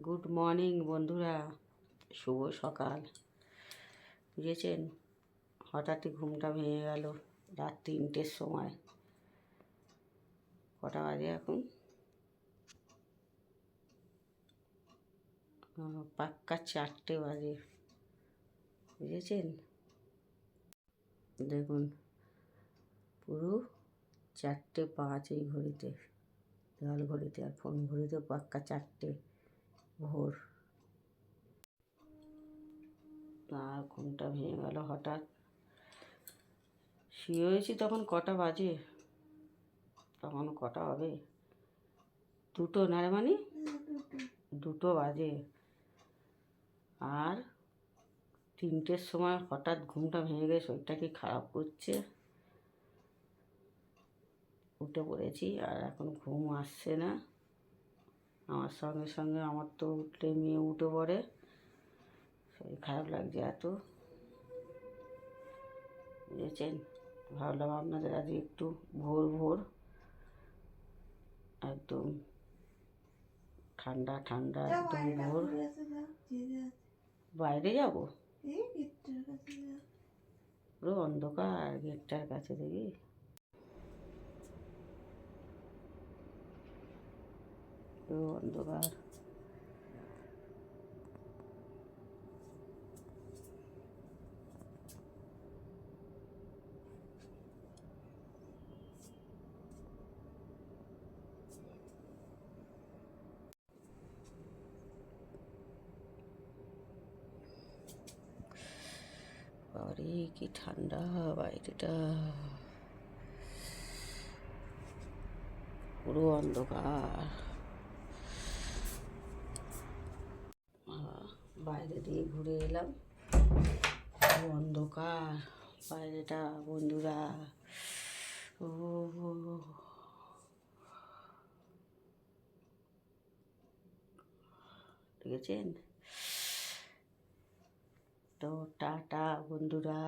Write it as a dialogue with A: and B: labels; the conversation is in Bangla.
A: গুড মর্নিং বন্ধুরা, শুভ সকাল। বুঝেছেন, হঠাৎই ঘুমটা ভেঙে গেল রাত 3টের সময়। কটা বাজে এখন? পাক্কা 4টে বাজে। বুঝেছেন, দেখুন পুরো 4:05 এই ঘড়িতে, দেওয়াল ঘড়িতে, আর ফোন ঘড়িতে পাক্কা 4টে ভোর। আর ঘুমটা ভেঙে গেল হঠাৎ। শুয়ে হয়েছি তখন কটা বাজে? তখন কটা হবে? 2টো না রে, মানে 2টো বাজে। আর 3টের সময় হঠাৎ ঘুমটা ভেঙে গেছে, শরীরটা কি খারাপ করছে। উঠে পড়েছি, আর এখন ঘুম আসছে না। আমার সঙ্গে সঙ্গে আমার তো উঠলে মেয়ে উঠে পড়ে, শরীর খারাপ লাগছে এত। বুঝেছেন, ভাবলাম আপনাদের আজ একটু ভোর ভোর একদম ঠান্ডা ঠান্ডা একদম ভোর। বাইরে যাবো? পুরো অন্ধকার গেটটার কাছে, দেখি পুরো অন্ধকার। আরে কি ঠান্ডা বাইরেটা, পুরো অন্ধকার। বাইরে দিয়ে ঘুরে এলাম, পুরো অন্ধকার বাইরেটা বন্ধুরা। ও দেখেছেন তো? টাটা বন্ধুরা।